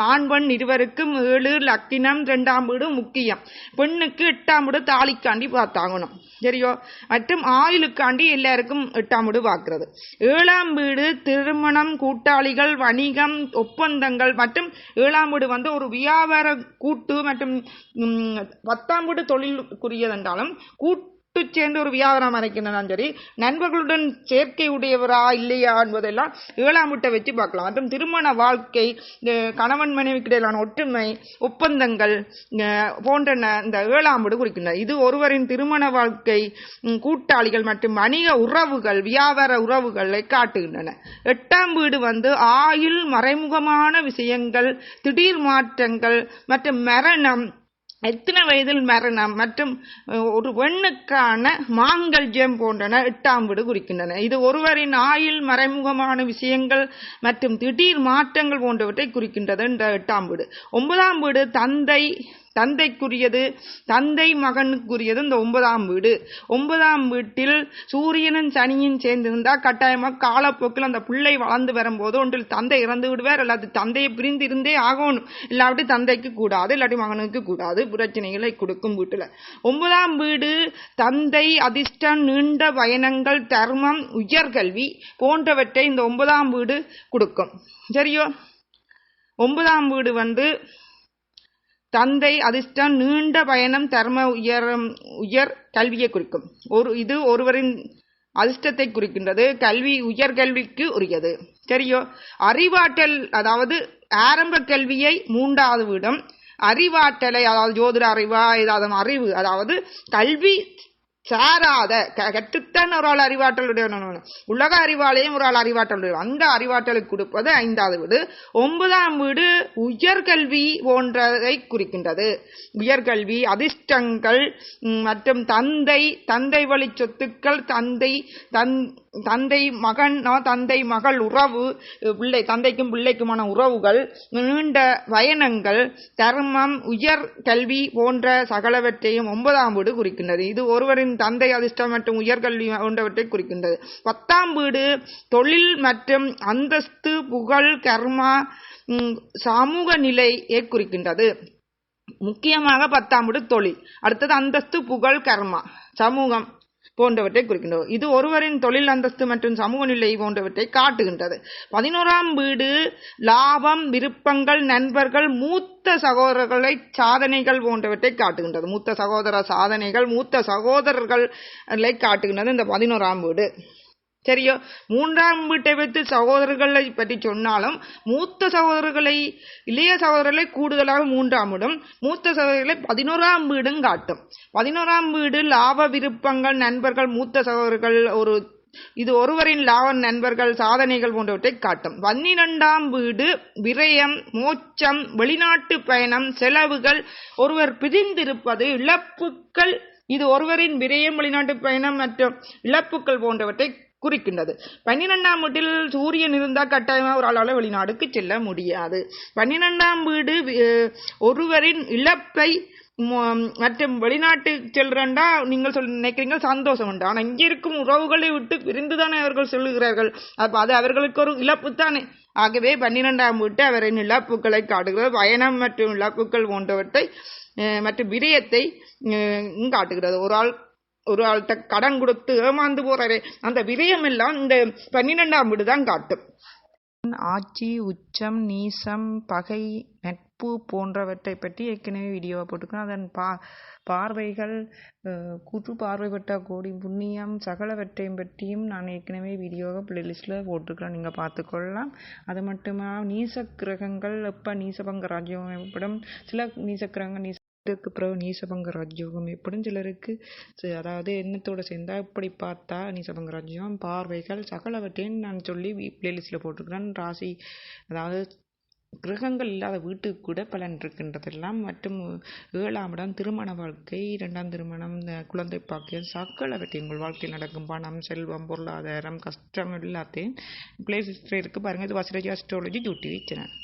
ஆண் பெண் இருவருக்கும் 7 லக்கினம் 2ஆம் வீடு முக்கியம். பெண்ணுக்கு 8ஆம் வீடு தாலிக்காண்டி பார்த்தாங்கணும் சரியோ. மற்றும் ஆயுளுக்காண்டி எல்லாருக்கும் 8ஆம் வீடு பார்க்கிறது. 7ஆம் வீடு திருமணம், கூட்டாளிகள், வணிகம், ஒப்பந்தங்கள் மற்றும் 7ஆம் வீடு ஒரு வியாபார கூட்டு மற்றும் 10ஆம் வீடு தொழிலுக்குரியது என்றாலும் கூட்டு சேர்ந்து ஒரு வியாபாரம் அரைக்கணும் சரி. நண்பர்களுடன் சேர்க்கை உடையவரா இல்லையா என்பதெல்லாம் 7ஆம் வீட்டை வச்சு பார்க்கலாம். மற்றும் திருமண வாழ்க்கை, கணவன் மனைவிக்கு இடையிலான ஒற்றுமை, ஒப்பந்தங்கள் போன்ற இந்த 7ஆம் வீடு குறிக்கின்றன. இது ஒருவரின் திருமண வாழ்க்கை, கூட்டாளிகள் மற்றும் வணிக உறவுகள், வியாபார உறவுகளை காட்டுகின்றன. 8ஆம் வீடு ஆயுள், மறைமுகமான விஷயங்கள், திடீர் மாற்றங்கள் மற்றும் மரணம், எத்தனை வயதில் மரணம் மற்றும் ஒரு பெண்ணுக்கான மாங்கல்யம் போன்றன 8ஆம் வீடு குறிக்கின்றன. இது ஒருவரின் ஆயுள், மறைமுகமான விஷயங்கள் மற்றும் திடீர் மாற்றங்கள் போன்றவற்றை குறிக்கின்றது இந்த 8ஆம் வீடு. 9ஆம் வீடு தந்தைக்குரியது, தந்தை மகனுக்குரியது இந்த 9ஆம் வீடு. 9ஆம் வீட்டில் சூரியனும் சனியும் சேர்ந்திருந்தா கட்டாயமாக காலப்போக்கில் அந்த பிள்ளை வளர்ந்து வரும்போது ஒன்றில் தந்தை இறந்து விடுவார், இல்லாது தந்தையை பிரிந்து இருந்தே ஆகணும், இல்லாட்டி தந்தைக்கு கூடாது, இல்லாட்டி மகனுக்கு கூடாது, பிரச்சனைகளை கொடுக்கும் வீட்டுல. 9ஆம் வீடு தந்தை, அதிர்ஷ்டம், நீண்ட பயணங்கள், தர்மம், உயர்கல்வி போன்றவற்றை இந்த 9ஆம் வீடு கொடுக்கும் சரியோ. 9ஆம் வீடு தந்தை, அதிர்ஷ்டம், நீண்ட பயணம், தர்ம, உயர் கல்வியை குறிக்கும். இது ஒருவரின் அதிர்ஷ்டத்தை குறிக்கின்றது. கல்வி உயர்கல்விக்கு உரியது சரியோ. அறிவாற்றல், அதாவது ஆரம்ப கல்வியை 3ஆவது வீடும், அறிவாற்றலை அதாவது ஜோதிட அறிவா ஏதாவது அறிவு, அதாவது கல்வி சாராத கற்றுத்தான் ஒரு ஆள் அறிவாற்றலுடைய, உலக அறிவாலையும் ஒரு ஆள் அறிவாற்றலுடைய, அந்த அறிவாற்றலுக்கு கொடுப்பது 5ஆவது வீடு. 9ஆம் வீடு உயர்கல்வி போன்றதை குறிக்கின்றது. உயர்கல்வி, அதிர்ஷ்டங்கள் மற்றும் தந்தை வழி சொத்துக்கள், தந்தை மகள் உறவு, தந்தைக்கும் பிள்ளைக்குமான உறவுகள், நீண்ட பயணங்கள், தர்மம், உயர் கல்வி போன்ற சகலவற்றையும் 9ஆம் வீடு குறிக்கின்றது. இது ஒருவரின் தந்தை, அதிர்ஷ்டம் மற்றும் உயர்கல்வி போன்றவற்றை குறிக்கின்றது. 10ஆம் வீடு தொழில் மற்றும் அந்தஸ்து, புகழ், கர்மா, சமூக நிலையை குறிக்கின்றது. முக்கியமாக 10ஆம் வீடு தொழில், அடுத்தது அந்தஸ்து, புகழ், கர்மா, சமூகம் போன்றவற்றை குறிக்கின்றது. இது ஒருவரின் தொழில், அந்தஸ்து மற்றும் சமூக நிலை போன்றவற்றை காட்டுகின்றது. 11ஆம் வீடு லாபம், விருப்பங்கள், நண்பர்கள், மூத்த சகோதரர்களை சாதனைகள் போன்றவற்றை காட்டுகின்றது. மூத்த சகோதர சாதனைகள், மூத்த சகோதரர்களை காட்டுகின்றது இந்த 11ஆம் வீடு சரியோ. 3ஆம் வீட்டை வைத்து சகோதரர்களை பற்றி சொன்னாலும் மூத்த சகோதரர்களை, இளைய சகோதரர்களை கூடுதலாக 3ஆம் வீடும், மூத்த சகோதரர்களை 11ஆம் வீடும் காட்டும். 11ஆம் வீடு லாப, விருப்பங்கள், நண்பர்கள், மூத்த சகோதரர்கள், இது ஒருவரின் லாப, நண்பர்கள், சாதனைகள் போன்றவற்றை காட்டும். 12ஆம் வீடு விரயம், மோட்சம், வெளிநாட்டு பயணம், செலவுகள், ஒருவர் பிரிந்திருப்பது, இழப்புகள், இது ஒருவரின் விரயம், வெளிநாட்டு பயணம் மற்றும் இழப்புகள் போன்றவற்றை குறிக்கின்றது. 12ஆம் வீட்டில் சூரியன் இருந்தால் கட்டாயமாக ஒரு ஆளால வெளிநாடுக்கு செல்ல முடியாது. 12ஆம் வீடு ஒருவரின் இழப்பை மற்றும் வெளிநாட்டு செல்றா நீங்கள் நினைக்கிறீங்க சந்தோஷம் உண்டு, ஆனா இங்க இருக்கும் உறவுகளை விட்டு பிரிந்துதானே அவர்கள் சொல்லுகிறார்கள். அது அவர்களுக்கு ஒரு இழப்பு தானே. ஆகவே 12ஆம் வீட்டு அவரின் இழப்புகளை காட்டுகிறது. பயணம் மற்றும் இழப்புகள் போன்றவற்றை மற்றும் விரயத்தை காட்டுகிறது. ஒரு ஆள்கிட்ட கடன் கொடுத்து ஏமாந்து போறாரு, அந்த விரயம் எல்லாம் இந்த 12ஆம் வீடு தான் காட்டும். ஆட்சி, உச்சம், நீசம், பகை, நட்பு போன்றவற்றை பற்றி ஏற்கனவே வீடியோவை போட்டுக்கணும். அதன் பார்வைகள், குரு பார்வைப்பட்ட கோடி புண்ணியம், சகலவற்றையும் பற்றியும் நான் ஏற்கனவே வீடியோவை பிளேலிஸ்டில் போட்டுக்கலாம், நீங்கள் பார்த்துக்கொள்ளலாம். அது மட்டுமா நீச கிரகங்கள் எப்போ நீசபங்க ராஜ்யம் ஏற்படும், சில நீச கிரகங்கள் பிறகு நீசபங்க ராஜ்யோகம் எப்படின்னு சிலருக்கு, அதாவது எண்ணத்தோட சேர்ந்தா இப்படி பார்த்தா நீசபங்க ராஜ்யம், பார்வைகள் சகலவற்றையும் நான் சொல்லி பிளேலிஸ்டில் போட்டிருக்கிறேன். ராசி, அதாவது கிரகங்கள் இல்லாத வீட்டுக்கு கூட பலன் இருக்கின்றதெல்லாம். மற்றும் 7ஆம் இடம் திருமண வாழ்க்கை, 2ஆம் திருமணம், குழந்தை பாக்கியம், சகலவற்றையும் உங்கள் வாழ்க்கையில் நடக்கும் பணம், செல்வம், பொருளாதாரம், கஷ்டம் எல்லாத்தையும் பிளேலிஸ்டில் இருக்கு பாருங்க. இது வசிராஜ் அஸ்ட்ராலஜி யூடியூப் சேனல்.